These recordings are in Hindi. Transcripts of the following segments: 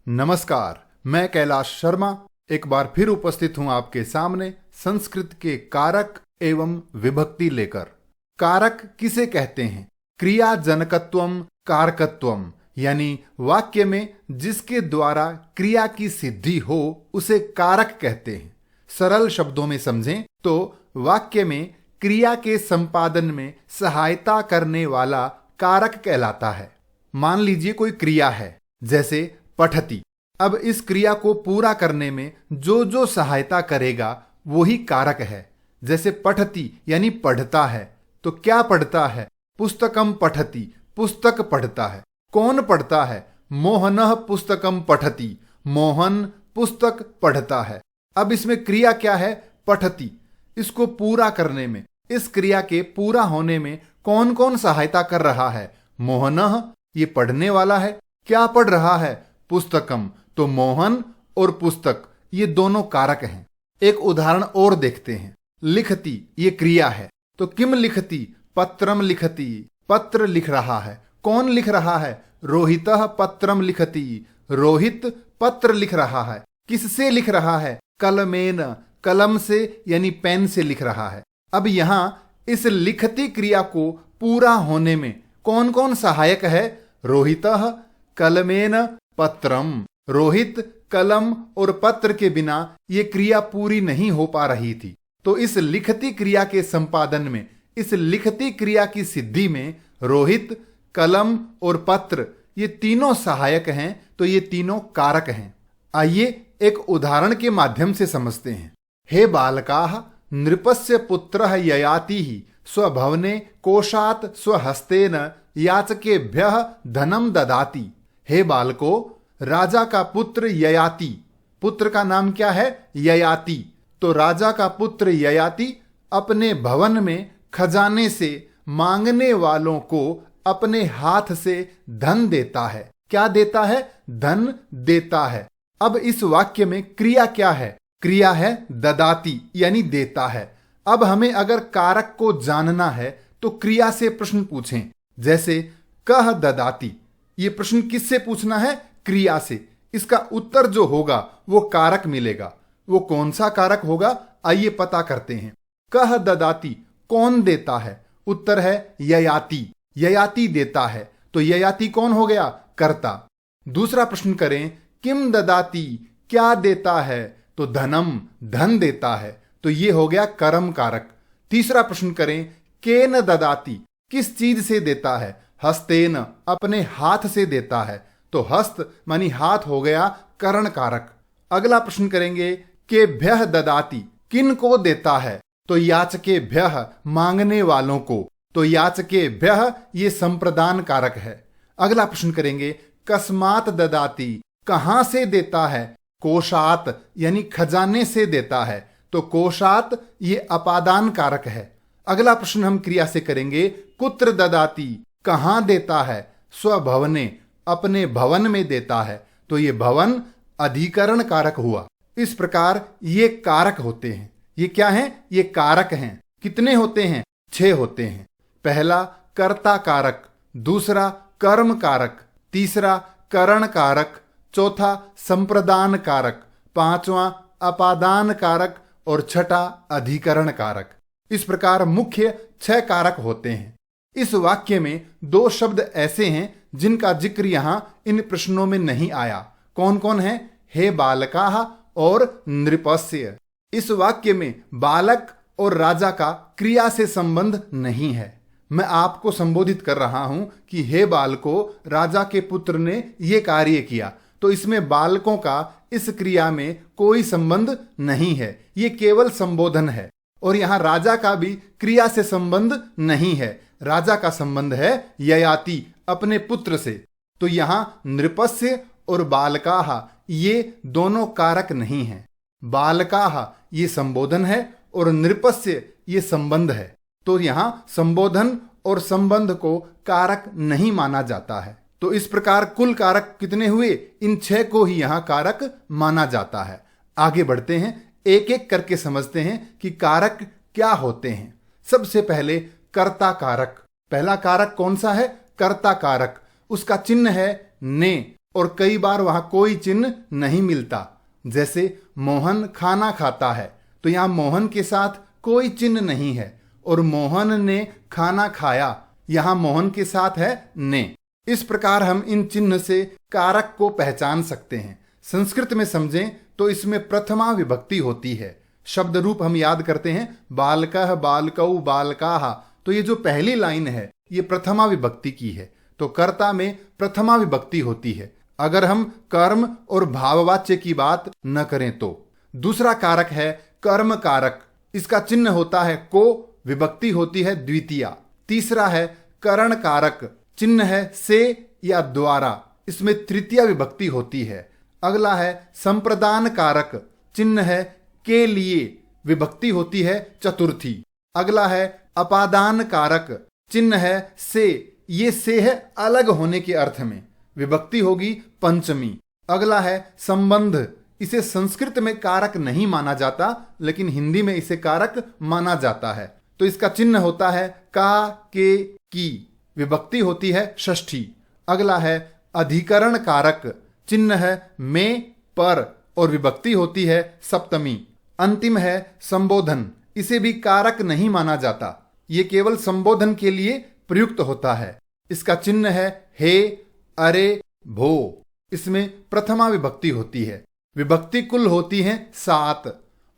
नमस्कार, मैं कैलाश शर्मा एक बार फिर उपस्थित हूं आपके सामने संस्कृत के कारक एवं विभक्ति लेकर। कारक किसे कहते हैं? क्रिया जनकत्वम कारकत्वम, यानी वाक्य में जिसके द्वारा क्रिया की सिद्धि हो उसे कारक कहते हैं। सरल शब्दों में समझें तो वाक्य में क्रिया के संपादन में सहायता करने वाला कारक कहलाता है। मान लीजिए कोई क्रिया है, जैसे पठति। अब इस क्रिया को पूरा करने में जो जो सहायता करेगा वही कारक है। जैसे पठति यानी पढ़ता है, तो क्या पढ़ता है? पुस्तकम पठति, पुस्तक पढ़ता है। कौन पढ़ता है? मोहनः पुस्तकम पठति, मोहन पुस्तक पढ़ता है। अब इसमें क्रिया क्या है? पठति। इसको पूरा करने में, इस क्रिया के पूरा होने में कौन कौन सहायता कर रहा है? मोहनः, ये पढ़ने वाला है। क्या पढ़ रहा है? पुस्तकम, तो मोहन और पुस्तक ये दोनों कारक हैं। एक उदाहरण और देखते हैं। लिखति ये क्रिया है, तो किम लिखति? पत्रम लिखति, पत्र लिख रहा है। कौन लिख रहा है? रोहितः पत्रम लिखति, रोहित पत्र लिख रहा है। किससे लिख रहा है? कलमेन, कलम से यानी पेन से लिख रहा है। अब यहां इस लिखति क्रिया को पूरा होने में कौन कौन सहायक है? रोहितः कलमेन पत्रम, रोहित कलम और पत्र के बिना ये क्रिया पूरी नहीं हो पा रही थी। तो इस लिखती क्रिया के संपादन में, इस लिखती क्रिया की सिद्धि में रोहित, कलम और पत्र ये तीनों सहायक हैं, तो ये तीनों कारक हैं। आइए एक उदाहरण के माध्यम से समझते हैं। हे बालकाः, नृपस्य पुत्रः ययातिः स्वभवने कोशात् स्वहस्तेन याचकेभ्यः धनम ददाति। हे बालको, राजा का पुत्र ययाति, पुत्र का नाम क्या है? ययाति। तो राजा का पुत्र ययाति अपने भवन में खजाने से मांगने वालों को अपने हाथ से धन देता है। क्या देता है? धन देता है। अब इस वाक्य में क्रिया क्या है? क्रिया है ददाति, यानी देता है। अब हमें अगर कारक को जानना है तो क्रिया से प्रश्न पूछें। जैसे कह ददाति, ये प्रश्न किससे पूछना है? क्रिया से। इसका उत्तर जो होगा वो कारक मिलेगा। वो कौन सा कारक होगा? आइए पता करते हैं। कह ददाति, कौन देता है? उत्तर है ययाति, ययाति देता है। तो ययाति कौन हो गया? कर्ता। दूसरा प्रश्न करें, किम ददाति, क्या देता है? तो धनम, धन देता है। तो ये हो गया कर्म कारक। तीसरा प्रश्न करें, केन ददाति, किस चीज से देता है? हस्तेन, अपने हाथ से देता है। तो हस्त मानी हाथ हो गया करण कारक। अगला प्रश्न करेंगे, केभ्यः ददाति, किन को देता है? तो याचकेभ्यः, मांगने वालों को। तो याचकेभ्यः ये संप्रदान कारक है। अगला प्रश्न करेंगे, कस्मात् ददाति, कहां से देता है? कोशात, यानी खजाने से देता है। तो कोशात ये अपादान कारक है। अगला प्रश्न हम क्रिया से करेंगे, कुत्र ददाति, कहां देता है? स्वभवने, अपने भवन में देता है। तो ये भवन अधिकरण कारक हुआ। इस प्रकार ये कारक होते हैं। ये क्या हैं? ये कारक हैं। कितने होते हैं? 6 होते हैं। पहला कर्ता कारक, दूसरा कर्म कारक, तीसरा करण कारक, चौथा संप्रदान कारक, पांचवा अपादान कारक और छठा अधिकरण कारक। इस प्रकार मुख्य 6 कारक होते हैं। इस वाक्य में 2 शब्द ऐसे हैं जिनका जिक्र यहां इन प्रश्नों में नहीं आया। कौन कौन है? हे बालकाः और नृपस्य। इस वाक्य में बालक और राजा का क्रिया से संबंध नहीं है। मैं आपको संबोधित कर रहा हूं कि हे बालको, राजा के पुत्र ने यह कार्य किया। तो इसमें बालकों का इस क्रिया में कोई संबंध नहीं है। ये केवल संबोधन है। और यहां राजा का भी क्रिया से संबंध नहीं है। राजा का संबंध है ययाति, अपने पुत्र से। तो यहां नृपस्य और बालकाः ये दोनों कारक नहीं हैं। बालकाः ये संबोधन है और नृपस्य ये संबंध है। तो यहां संबोधन और संबंध को कारक नहीं माना जाता है। तो इस प्रकार कुल कारक कितने हुए? इन 6 को ही यहां कारक माना जाता है। आगे बढ़ते हैं, एक एक करके समझते हैं कि कारक क्या होते हैं। सबसे पहले कर्ता कारक। पहला कारक कौन सा है? कर्ता कारक। उसका चिन्ह है ने, और कई बार वहां कोई चिन्ह नहीं मिलता। जैसे मोहन खाना खाता है, तो यहां मोहन के साथ कोई चिन्ह नहीं है, और मोहन ने खाना खाया, यहां मोहन के साथ है ने। इस प्रकार हम इन चिन्ह से कारक को पहचान सकते हैं। संस्कृत में समझें तो इसमें प्रथमा विभक्ति होती है। शब्द रूप हम याद करते हैं, बालकः बालकौ बालकाः, तो ये जो पहली लाइन है ये प्रथमा विभक्ति की है, तो कर्ता में प्रथमा विभक्ति होती है अगर हम कर्म और भाववाच्य की बात न करें तो। दूसरा कारक है कर्म कारक, इसका चिन्ह होता है को, विभक्ति होती है द्वितीया। तीसरा है करण कारक, चिन्ह है से या द्वारा, इसमें तृतीया विभक्ति होती है। अगला है संप्रदान कारक, चिन्ह है के लिए, विभक्ति होती है चतुर्थी। अगला है अपादान कारक, चिन्ह है से, ये से है अलग होने के अर्थ में, विभक्ति होगी पंचमी। अगला है संबंध, इसे संस्कृत में कारक नहीं माना जाता, लेकिन हिंदी में इसे कारक माना जाता है, तो इसका चिन्ह होता है का, के, की, विभक्ति होती है षष्ठी। अगला है अधिकरण कारक, चिन्ह है में, पर, और विभक्ति होती है सप्तमी। अंतिम है संबोधन, इसे भी कारक नहीं माना जाता, ये केवल संबोधन के लिए प्रयुक्त होता है। इसका चिन्ह है हे, अरे, भो, इसमें प्रथमा विभक्ति होती है। विभक्ति कुल होती हैं 7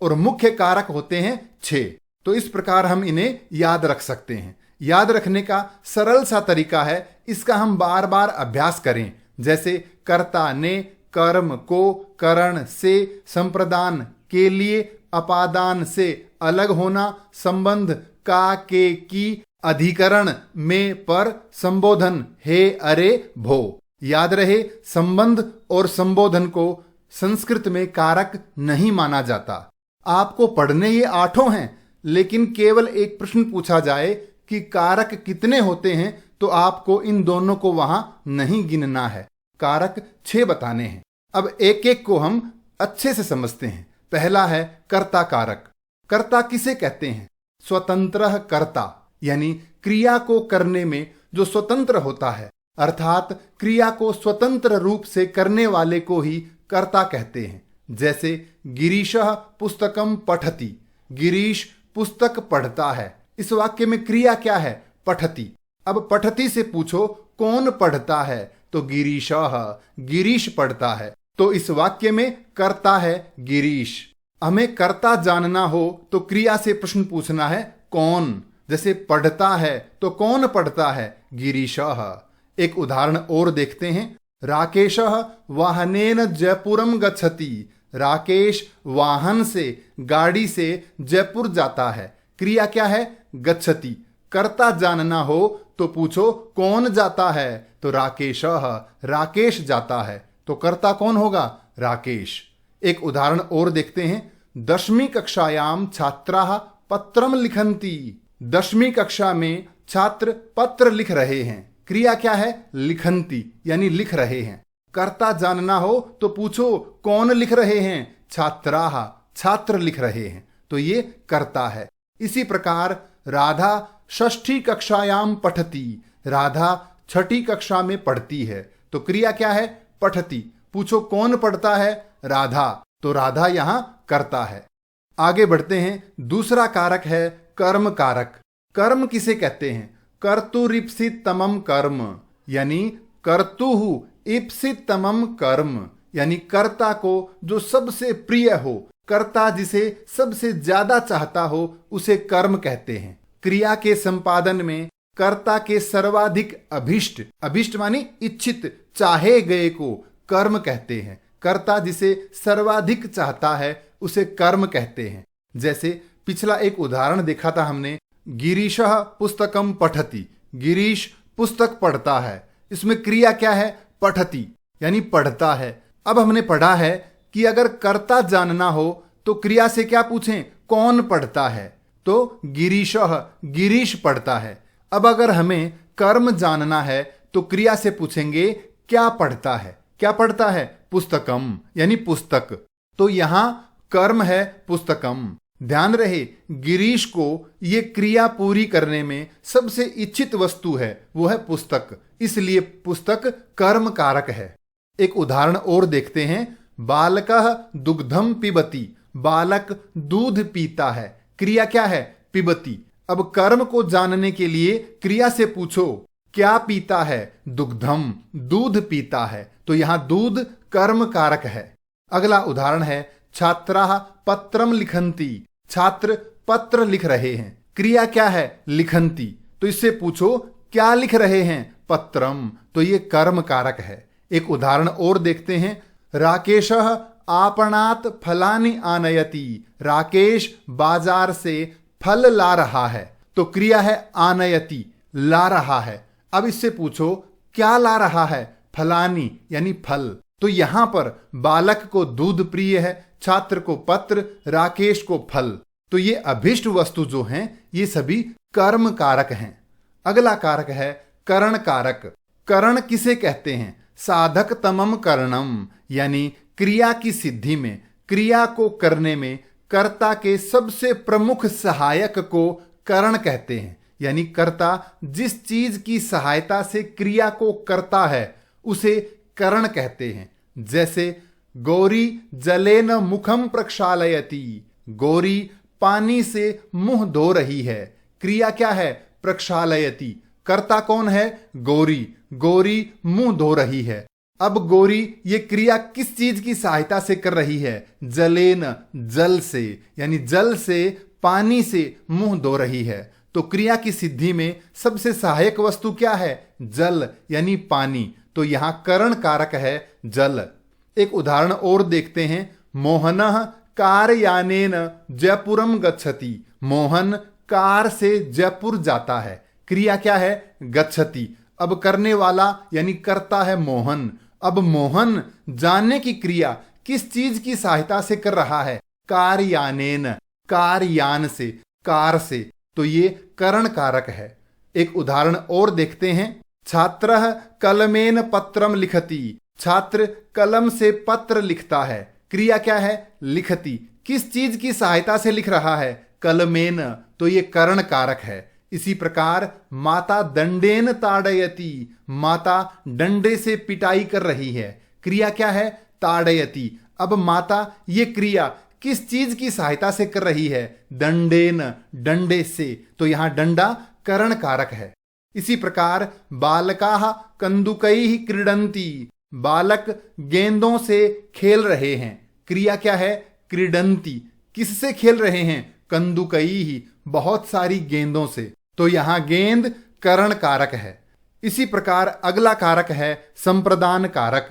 और मुख्य कारक होते हैं 6। तो इस प्रकार हम इन्हें याद रख सकते हैं। याद रखने का सरल सा तरीका है, इसका हम बार बार अभ्यास करें। जैसे कर्ता ने, कर्म को, करण से, संप्रदान के लिए, अपादान से अलग होना, संबंध का, के, की, अधिकरण में, पर, संबोधन हे, अरे, भो। याद रहे, संबंध और संबोधन को संस्कृत में कारक नहीं माना जाता। आपको पढ़ने ये 8 हैं, लेकिन केवल एक प्रश्न पूछा जाए कि कारक कितने होते हैं, तो आपको इन दोनों को वहां नहीं गिनना है, कारक 6 बताने हैं। अब एक एक को हम अच्छे से समझते हैं। पहला है कर्ता कारक। कर्ता किसे कहते हैं? स्वतंत्र कर्ता, यानी क्रिया को करने में जो स्वतंत्र होता है, अर्थात क्रिया को स्वतंत्र रूप से करने वाले को ही कर्ता कहते हैं। जैसे गिरीशः पुस्तकम पठति, गिरीश पुस्तक पढ़ता है। इस वाक्य में क्रिया क्या है? पठति। अब पठति से पूछो कौन पढ़ता है, तो गिरीशः, गिरीश पढ़ता है। तो इस वाक्य में कर्ता है गिरीश। हमें कर्ता जानना हो तो क्रिया से प्रश्न पूछना है कौन। जैसे पढ़ता है तो कौन पढ़ता है? गिरीशः। एक उदाहरण और देखते हैं। राकेशः वाहनेन जयपुरम गच्छति। राकेश वाहन से, गाड़ी से जयपुर जाता है। क्रिया क्या है? गच्छति। कर्ता जानना हो तो पूछो कौन जाता है, तो राकेशः, राकेश जाता है। तो कर्ता कौन होगा? राकेश। एक उदाहरण और देखते हैं। 10वीं कक्षायाम छात्राः पत्रम लिखन्ति। 10वीं कक्षा में छात्र पत्र लिख रहे हैं। क्रिया क्या है? लिखन्ति, यानी लिख रहे हैं। कर्ता जानना हो तो पूछो कौन लिख रहे हैं? छात्राः, छात्र लिख रहे हैं। तो ये कर्ता है। इसी प्रकार राधा 6ठी कक्षायाम पठति। राधा 6ठी कक्षा में पढ़ती है। तो क्रिया क्या है? पठति। पूछो कौन पढ़ता है? राधा। तो राधा यहां कर्ता है। आगे बढ़ते हैं। दूसरा कारक है कर्म कारक। कर्म किसे कहते हैं? कर्तुरिप्सितमम कर्म, यानी कर्तुहु इप्सितमम कर्म, यानी कर्ता को जो सबसे प्रिय हो, कर्ता जिसे सबसे ज्यादा चाहता हो, उसे कर्म कहते हैं। क्रिया के संपादन में कर्ता के सर्वाधिक अभिष्ट, अभिष्ट मानी इच्छित, चाहे गए को कर्म कहते हैं। कर्ता जिसे सर्वाधिक चाहता है उसे कर्म कहते हैं। जैसे पिछला एक उदाहरण देखा था हमने, गिरीशः पुस्तकम पठति। गिरीश पुस्तक पढ़ता है। इसमें क्रिया क्या है? पठति, यानी पढ़ता है। अब हमने पढ़ा है कि अगर कर्ता जानना हो तो क्रिया से क्या पूछें? कौन पढ़ता है? तो गिरीशः, गिरीश पढ़ता है। अब अगर हमें कर्म जानना है तो क्रिया से पूछेंगे क्या पढ़ता है? क्या पढ़ता है? पुस्तकम, यानी पुस्तक। तो यहां कर्म है पुस्तकम। ध्यान रहे, गिरीश को ये क्रिया पूरी करने में सबसे इच्छित वस्तु है, वो है पुस्तक। इसलिए पुस्तक कर्म कारक है। एक उदाहरण और देखते हैं। बालकः दुग्धम पिबति, बालक दूध पीता है। क्रिया क्या है? पिबति। अब कर्म को जानने के लिए क्रिया से पूछो, क्या पीता है? दुग्धम, दूध पीता है। तो यहां दूध कर्म कारक है। अगला उदाहरण है, छात्राः पत्रम लिखन्ति, छात्र पत्र लिख रहे हैं। क्रिया क्या है? लिखन्ति। तो इससे पूछो, क्या लिख रहे हैं? पत्रम। तो ये कर्म कारक है। एक उदाहरण और देखते हैं। राकेशः आपणात फलानि आनयति, राकेश बाजार से फल ला रहा है। तो क्रिया है आनयति, ला रहा है। अब इससे पूछो, क्या ला रहा है? फलानी यानी फल। तो यहां पर बालक को दूध प्रिय है, छात्र को पत्र, राकेश को फल। तो ये अभिष्ट वस्तु जो हैं ये सभी कर्म कारक हैं। अगला कारक है करण कारक। करण किसे कहते हैं? साधक तमम करणम, यानी क्रिया की सिद्धि में, क्रिया को करने में कर्ता के सबसे प्रमुख सहायक को करण कहते हैं। यानी कर्ता जिस चीज की सहायता से क्रिया को करता है उसे करण कहते हैं। जैसे गौरी जलेन मुखम प्रक्षालयति, गौरी पानी से मुंह धो रही है। क्रिया क्या है? प्रक्षालयति। कर्ता कौन है? गौरी। गौरी मुंह धो रही है। अब गौरी ये क्रिया किस चीज की सहायता से कर रही है? जलेन, जल से, यानी जल से, पानी से मुंह धो रही है। तो क्रिया की सिद्धि में सबसे सहायक वस्तु क्या है? जल यानी पानी। तो यहां करण कारक है जल। एक उदाहरण और देखते हैं। मोहनः कारयानेन जयपुरम गच्छति, मोहन कार से जयपुर जाता है। क्रिया क्या है? गच्छति। अब करने वाला यानी कर्ता है मोहन। अब मोहन जानने की क्रिया किस चीज की सहायता से कर रहा है? कारयानेन, कारयान से, कार से। तो ये करण कारक है। एक उदाहरण और देखते हैं। छात्रः कलमेन पत्रम लिखति, छात्र कलम से पत्र लिखता है। क्रिया क्या है? लिखति। किस चीज की सहायता से लिख रहा है? कलमेन। तो ये करण कारक है। इसी प्रकार माता दंडेन ताड़यति, माता डंडे से पिटाई कर रही है। क्रिया क्या है? ताड़यति। अब माता ये क्रिया किस चीज की सहायता से कर रही है? दंडेन, डंडे से। तो यहां डंडा करण कारक है। इसी प्रकार बालकाः कंदुकैः क्रीडन्ति, बालक गेंदों से खेल रहे हैं। क्रिया क्या है? क्रीडन्ति। किससे खेल रहे हैं? कंदुकैः, बहुत सारी गेंदों से। तो यहां गेंद करण कारक है। इसी प्रकार अगला कारक है संप्रदान कारक।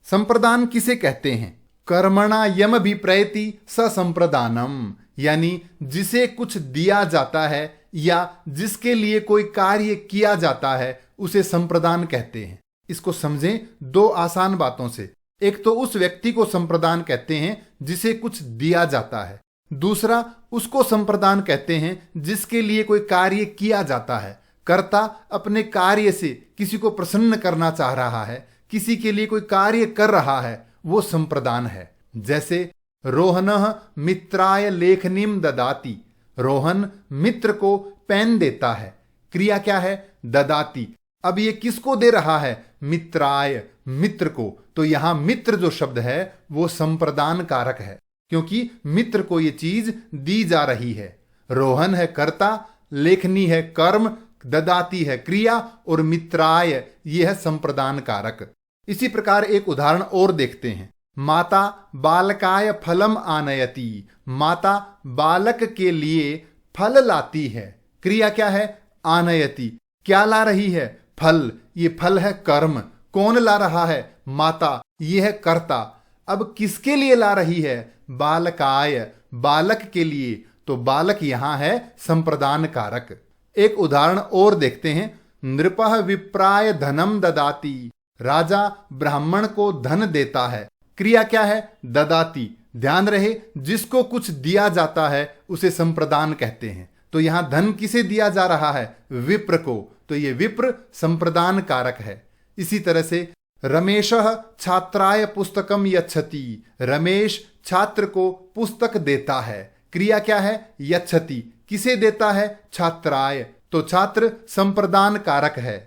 संप्रदान किसे कहते हैं? कर्मणा यम अभिप्रैति स संप्रदानम, यानी जिसे कुछ दिया जाता है या जिसके लिए कोई कार्य किया जाता है उसे संप्रदान कहते हैं। इसको समझें दो आसान बातों से। एक तो उस व्यक्ति को संप्रदान कहते हैं जिसे कुछ दिया जाता है, दूसरा उसको संप्रदान कहते हैं जिसके लिए कोई कार्य किया जाता है। कर्ता अपने कार्य से किसी को प्रसन्न करना चाह रहा है, किसी के लिए कोई कार्य कर रहा है, वो संप्रदान है। जैसे रोहनः मित्राय लेखनीम ददाति, रोहन मित्र को पेन देता है। क्रिया क्या है? ददाति। अब ये किसको दे रहा है? मित्राय, मित्र को। तो यहां मित्र जो शब्द है वो संप्रदान कारक है, क्योंकि मित्र को ये चीज दी जा रही है। रोहन है कर्ता, लेखनी है कर्म, ददाती है क्रिया और मित्राय ये है संप्रदान कारक। इसी प्रकार एक उदाहरण और देखते हैं। माता बालकाय फलम आनयति, माता बालक के लिए फल लाती है। क्रिया क्या है? आनयति। क्या ला रही है? फल। ये फल है कर्म। कौन ला रहा है? माता। ये है कर्ता। अब किसके लिए ला रही है? बालकाय, बालक के लिए। तो बालक यहां है संप्रदान कारक। एक उदाहरण और देखते हैं। नृपः विप्राय धनम ददाति, राजा ब्राह्मण को धन देता है। क्रिया क्या है? ददाति। ध्यान रहे जिसको कुछ दिया जाता है उसे संप्रदान कहते हैं। तो यहां धन किसे दिया जा रहा है? विप्र को। तो ये विप्र संप्रदान कारक है। इसी तरह से रमेशः छात्राय पुस्तकम यच्छति, रमेश छात्र को पुस्तक देता है। क्रिया क्या है? यच्छति। किसे देता है? छात्राय। तो छात्र संप्रदान कारक है।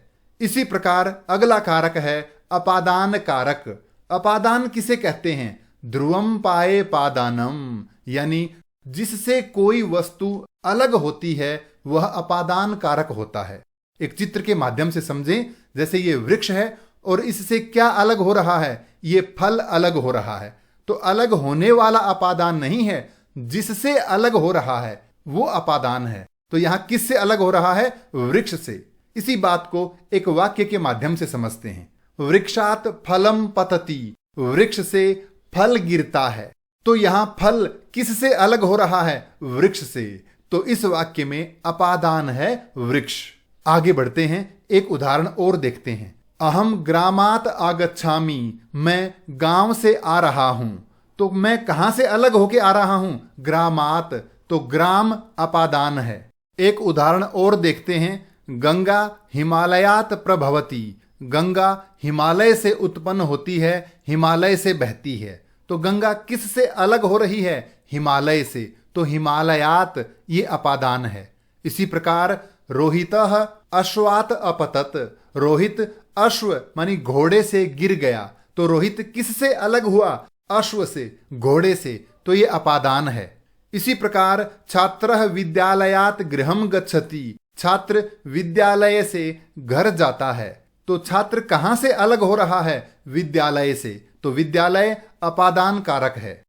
इसी प्रकार अगला कारक है अपादान कारक। अपादान किसे कहते हैं? ध्रुवम पाए पादानम, यानी जिससे कोई वस्तु अलग होती है वह अपादान कारक होता है। एक चित्र के माध्यम से समझें, जैसे ये वृक्ष है और इससे क्या अलग हो रहा है? ये फल अलग हो रहा है। तो अलग होने वाला अपादान नहीं है, जिससे अलग हो रहा है वो अपादान है। तो यहां किससे अलग हो रहा है? वृक्ष से। इसी बात को एक वाक्य के माध्यम से समझते हैं। वृक्षात फलम पतति, वृक्ष से फल गिरता है। तो यहां फल किससे अलग हो रहा है? वृक्ष से। तो इस वाक्य में अपादान है वृक्ष। आगे बढ़ते हैं, एक उदाहरण और देखते हैं। अहम ग्रामात आगच्छामि, मैं गांव से आ रहा हूं। तो मैं कहां से अलग होके आ रहा हूं? ग्रामात। तो ग्राम अपादान है। एक उदाहरण और देखते हैं। गंगा हिमालयात प्रभवती, गंगा हिमालय से उत्पन्न होती है, हिमालय से बहती है। तो गंगा किससे अलग हो रही है? हिमालय से। तो हिमालयात ये अपादान है। इसी प्रकार रोहितः अश्वात अपतत, रोहित अश्व मानी घोड़े से गिर गया। तो रोहित किससे अलग हुआ? अश्व से, घोड़े से। तो ये अपादान है। इसी प्रकार छात्रः विद्यालयात गृहं गच्छति, छात्र विद्यालय से घर जाता है। तो छात्र कहां से अलग हो रहा है? विद्यालय से। तो विद्यालय अपादान कारक है।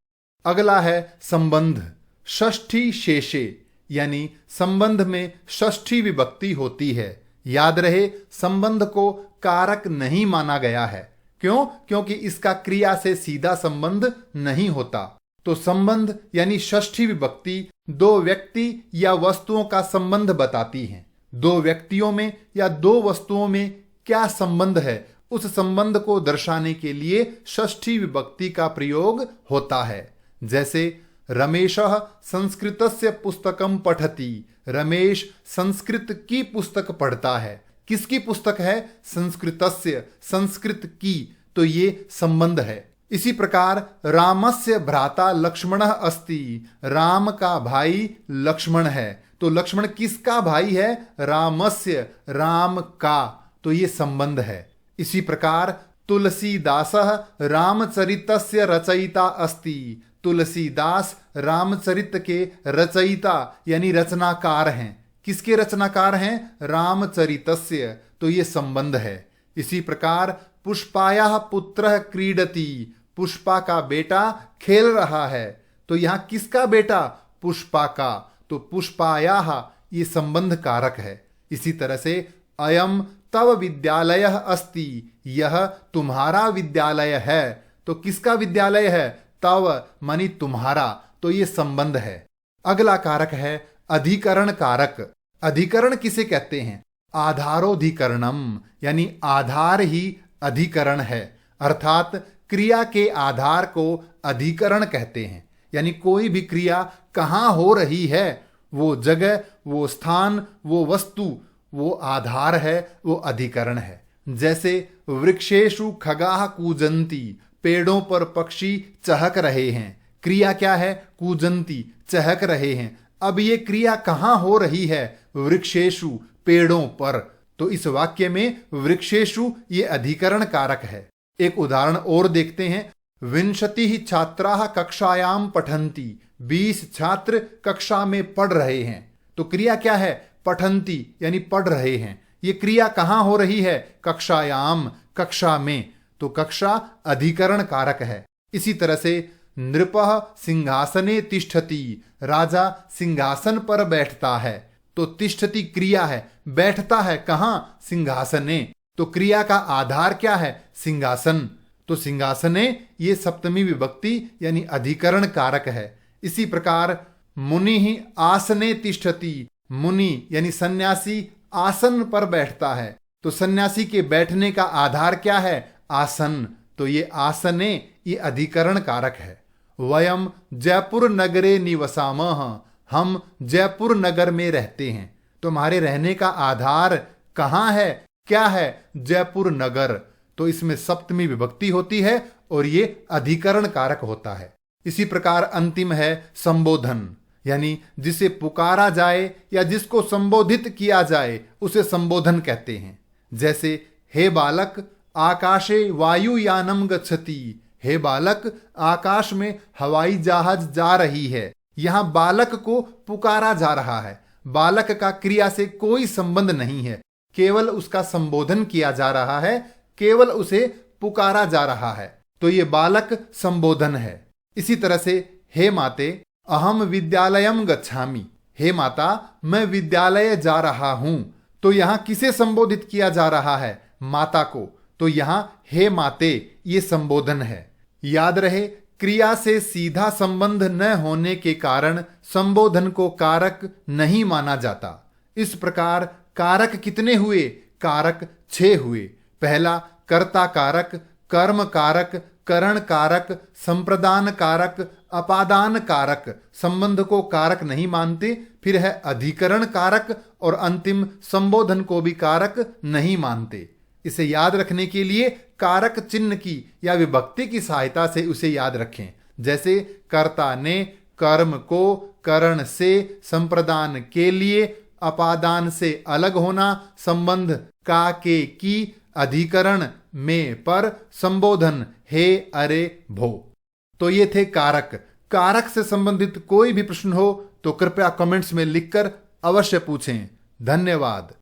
अगला है संबंध। षष्ठी शेषे, यानी संबंध में षष्ठी विभक्ति होती है। याद रहे, संबंध को कारक नहीं माना गया है। क्यों? क्योंकि इसका क्रिया से सीधा संबंध नहीं होता। तो संबंध यानी षष्ठी विभक्ति दो व्यक्ति या वस्तुओं का संबंध बताती है। दो व्यक्तियों में या दो वस्तुओं में क्या संबंध है, उस संबंध को दर्शाने के लिए षष्ठी विभक्ति का प्रयोग होता है। जैसे रमेशः संस्कृतस्य पुस्तकं पठति, रमेश संस्कृत की पुस्तक पढ़ता है। किसकी पुस्तक है? संस्कृतस्य, संस्कृत की। तो ये संबंध है। इसी प्रकार रामस्य भ्राता लक्ष्मणः अस्ति, राम का भाई लक्ष्मण है। तो लक्ष्मण किसका भाई है? रामस्य, राम का। तो ये संबंध है। इसी प्रकार तुलसीदासः रामचरितस्य रचयिता अस्ति, तुलसीदास रामचरित के रचयिता यानी रचनाकार हैं। किसके रचनाकार हैं? रामचरितस्य। तो ये संबंध है। इसी प्रकार पुष्पायाः पुत्रः क्रीडति, पुष्पा का बेटा खेल रहा है। तो यहां किसका बेटा? पुष्पा का। तो पुष्पायाः ये संबंध कारक है। इसी तरह से अयम तव विद्यालयः अस्ति, यह तुम्हारा विद्यालय है। तो किसका विद्यालय है? तव मानी तुम्हारा। तो ये संबंध है। अगला कारक है अधिकरण कारक। अधिकरण किसे कहते हैं? आधारोधिकरणम, यानी आधार ही अधिकरण है। अर्थात क्रिया के आधार को अधिकरण कहते हैं। यानी कोई भी क्रिया कहां हो रही है, वो जगह, वो स्थान, वो वस्तु, वो आधार है, वो अधिकरण है। जैसे वृक्षेषु खगाः कूजन्ति, पेड़ों पर पक्षी चहक रहे हैं। क्रिया क्या है? कूजन्ति, चहक रहे हैं। अब ये क्रिया कहां हो रही है? वृक्षेषु, पेड़ों पर। तो इस वाक्य में वृक्षेषु ये अधिकरण कारक है। एक उदाहरण और देखते हैं। विंशतिः छात्राः कक्षायां पठन्ति, 20 छात्र कक्षा में पढ़ रहे हैं। तो क्रिया क्या है? पठन्ति यानी पढ़ रहे हैं। ये क्रिया कहां हो रही है? कक्षायाम, कक्षा में। तो कक्षा अधिकरण कारक है। इसी तरह से नृपः सिंहासने तिष्ठति, राजा सिंहासन पर बैठता है। तो तिष्ठति क्रिया है, बैठता है कहां? सिंहासने। तो क्रिया का आधार क्या है? सिंहासन। तो सिंहासने ये सप्तमी विभक्ति यानी अधिकरण कारक है। इसी प्रकार मुनि ही आसने तिष्ठति, मुनि यानी सन्यासी आसन पर बैठता है। तो सन्यासी के बैठने का आधार क्या है? आसन। तो ये आसने ये अधिकरण कारक है। वयम जयपुर नगरे निवसामः, हम जयपुर नगर में रहते हैं। तो हमारे रहने का आधार कहां है? क्या है? जयपुर नगर। तो इसमें सप्तमी विभक्ति होती है और ये अधिकरण कारक होता है। इसी प्रकार अंतिम है संबोधन, यानी जिसे पुकारा जाए या जिसको संबोधित किया जाए उसे संबोधन कहते हैं। जैसे हे बालक आकाशे वायुयानम गच्छति। हे बालक, आकाश में हवाई जहाज जा रही है। यहाँ बालक को पुकारा जा रहा है। बालक का क्रिया से कोई संबंध नहीं है, केवल उसका संबोधन किया जा रहा है, केवल उसे पुकारा जा रहा है। तो ये बालक संबोधन है। इसी तरह से हे माते अहम विद्यालयम गच्छामि। हे माता, मैं विद्यालय जा रहा हूं। तो यहां किसे संबोधित किया जा रहा है? माता को। तो यहां हे माते ये संबोधन है। याद रहे, क्रिया से सीधा संबंध न होने के कारण संबोधन को कारक नहीं माना जाता। इस प्रकार कारक कितने हुए? कारक 6 हुए। पहला कर्ता कारक, कर्म कारक, करण कारक, संप्रदान कारक, अपादान कारक। संबंध को कारक नहीं मानते। फिर है अधिकरण कारक और अंतिम संबोधन को भी कारक नहीं मानते। इसे याद रखने के लिए कारक चिन्ह की या विभक्ति की सहायता से उसे याद रखें। जैसे कर्ता ने, कर्म को, करण से, संप्रदान के लिए, अपादान से अलग होना, संबंध का के की, अधिकरण में पर, संबोधन हे अरे भो। तो ये थे कारक। कारक से संबंधित कोई भी प्रश्न हो तो कृपया कमेंट्स में लिखकर अवश्य पूछें। धन्यवाद।